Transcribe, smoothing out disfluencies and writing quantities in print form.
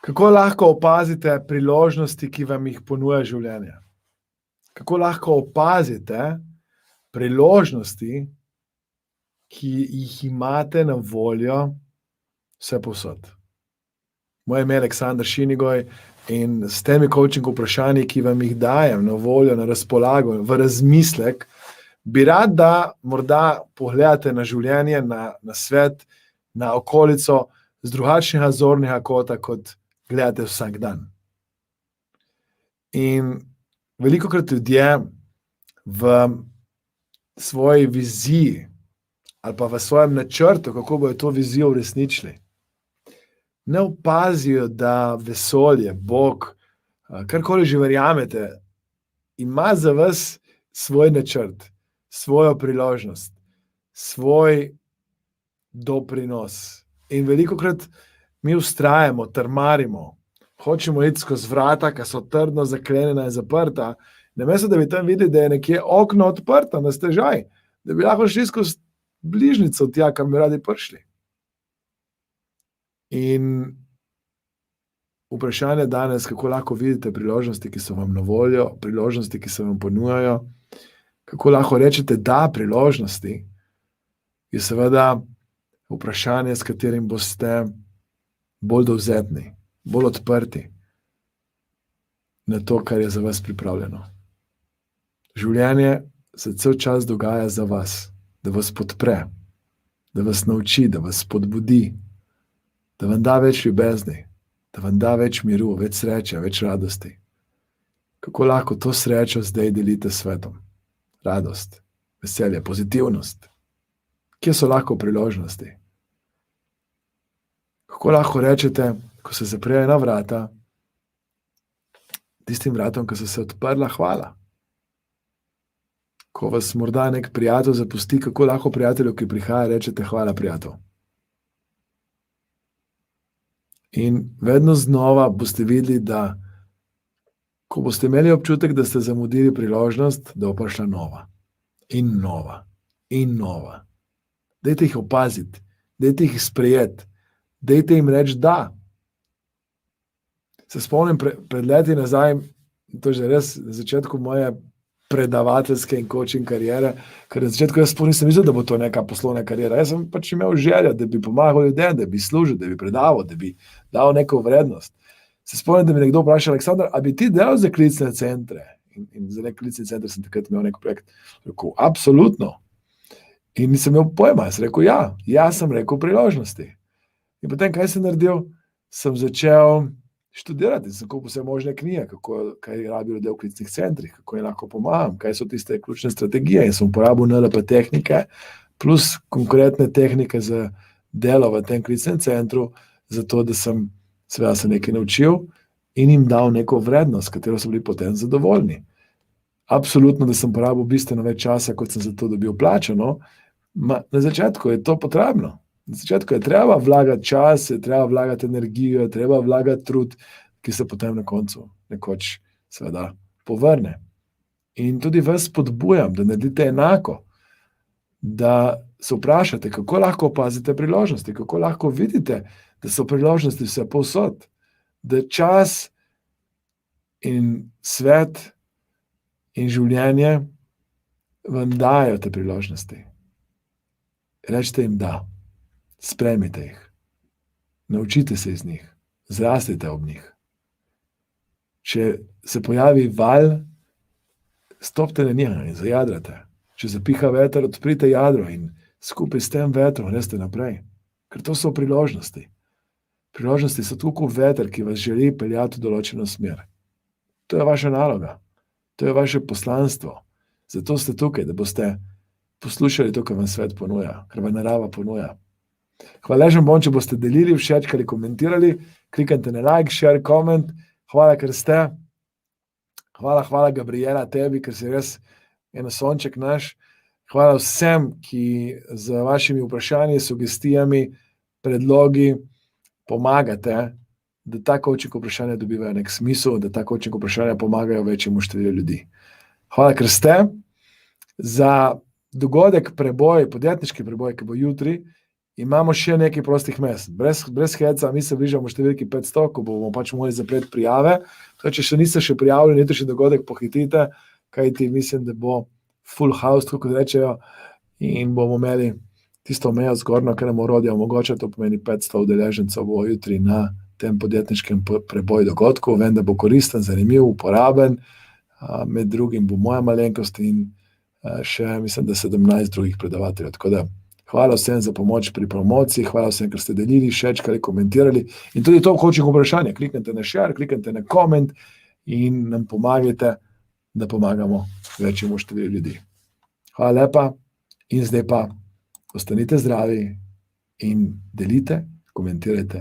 Kako lahko opazite priložnosti, ki vam jih ponuja življenje? Kako lahko opazite priložnosti, ki jih imate na voljo vse povsod? Moje ime je Aleksander Šinigoj in s temi coaching vprašanji, ki vam jih dajem na voljo, na razpolago, v razmislek, bi rad, da morda pogledate na življenje, na svet, na okolico z drugačnega zornega kota, kot gledate vsak dan. In velikokrat ljudje v svoji viziji ali pa v svojem načrtu, kako bodo to vizijo uresničili, ne opazijo, da vesolje, Bog, karkoli že verjamete, ima za vas svoj načrt, svojo priložnost, svoj doprinos. In velikokrat mi vztrajamo, trmarimo, hočemo iti skozi vrata, ki so trdno zaklenjena in zaprta, namesto da bi tam videli, da je nekje okno odprto na stežaj, da bi lahko šli skozi bližnjico tja, kam bi radi prišli. In vprašanje danes, kako lahko vidite priložnosti, ki so vam na voljo, priložnosti, ki se vam ponujajo, kako lahko rečete da priložnosti, je seveda vprašanje, s katerim boste bolj dovzetni, bolj odprti na to, kar je za vas pripravljeno. Življenje se cel čas dogaja za vas, da vas podpre, da vas nauči, da vas spodbudi, da vam da več ljubezni, da vam da več miru, več sreče, več radosti. Kako lahko to srečo zdaj delite s svetom? Radost, veselje, pozitivnost. Kje so lahko priložnosti? Kako lahko rečete, ko se zaprejo ena vrata, tistim vratom, ki so se odprla, hvala. Ko vas morda nek prijatelj zapusti, kako lahko prijatelju, ki prihaja, rečete hvala, prijatelj. In vedno znova boste videli, da ko boste imeli občutek, da ste zamudili priložnost, da bo prišla nova in nova in nova. Dajte jih opaziti, dajte jih sprejeti, dajte jim reči da. Se spomnim pred leti nazaj, to je že res na začetku moje predavateljske in coaching kariere, ker na začetku jaz sploh nisem mislil, da bo to neka poslovna kariera. Jaz sem pač imel željo, da bi pomagal ljudem, da bi služil, da bi predaval, da bi dal neko vrednost. Se spomnim, da mi nekdo vprašal, Aleksandar, a bi ti delal za klicne centre? In za nek klicni center sem takrat imel nek projekt. Rekel, absolutno. In nisem imel pojma. Jaz rekel, ja sem rekel priložnosti. In potem, kaj sem naredil? Sem začel študirati, sem kupil vse možne knjige, kaj rabijo ljudje v klicnih centrih, kako jim lahko pomagam, kaj so tiste ključne strategije. In sem uporabil NLP tehnike plus konkretne tehnike za delo v tem klicnem centru, zato da sem seveda se nekaj naučil in jim dal neko vrednost, katero so bili potem zadovoljni. Absolutno, da sem porabil bistveno več časa, kot sem za to dobil plačano. Na začetku je to potrebno. Na začetku je treba vlagati čas, je treba vlagati energijo, je treba vlagati trud, ki se potem na koncu nekoč seveda povrne. In tudi vas spodbujam, da naredite enako, da se vprašate, kako lahko opazite priložnosti, kako lahko vidite, da so priložnosti vse povsod, da čas in svet in življenje vam dajo te priložnosti. Rečite jim da. Sprejmite jih, naučite se iz njih, zrastite ob njih. Če se pojavi val, stopite na njega in zajadrate. Če zapiha veter, odprite jadro in skupaj s tem vetrom greste naprej. Ker to so priložnosti. Priložnosti so tako kot veter, ki vas želi peljati v določeno smer. To je vaša naloga, to je vaše poslanstvo. Zato ste tukaj, da boste poslušali to, kar vam svet ponuja, kar vam narava ponuja. Hvaležen bom, če boste delili, všečkali, komentirali, klikajte na like, share, comment. Hvala, ker ste. Hvala, Gabriela, tebi, ker si res eno sonček naš. Hvala vsem, ki z vašimi vprašanji, sugestijami, predlogi pomagate, da ta coaching vprašanja dobivajo nek smisel, da ta coaching vprašanja pomagajo večjemu številu ljudi. Hvala, ker ste. Za dogodek preboj, podjetniški preboj, ki bo jutri, imamo še nekaj prostih mest. Brez heca, mi se bližamo številki 500, ko bomo pač morali zapreti prijave. Tako, če še niste še prijavili, letošnji dogodek pohitite, kajti mislim, da bo full house, kot rečejo, in bomo imeli tisto mejo zgornjo, ker nam orodje omogoča, to pomeni 500 udeležencev bo jutri na tem podjetniškem preboju dogodku. Vem, da bo koristen, zanimiv, uporaben, med drugim bo moja malenkost in še, mislim, da 17 drugih predavateljev. Tako da hvala vsem za pomoč pri promociji, hvala vsem, ker ste delili, šečkali, komentirali in tudi to coaching vprašanje. Kliknite na share, kliknite na koment in nam pomagajte, da pomagamo večjemu številu ljudi. Hvala lepa in zdaj pa ostanite zdravi in delite, komentirajte.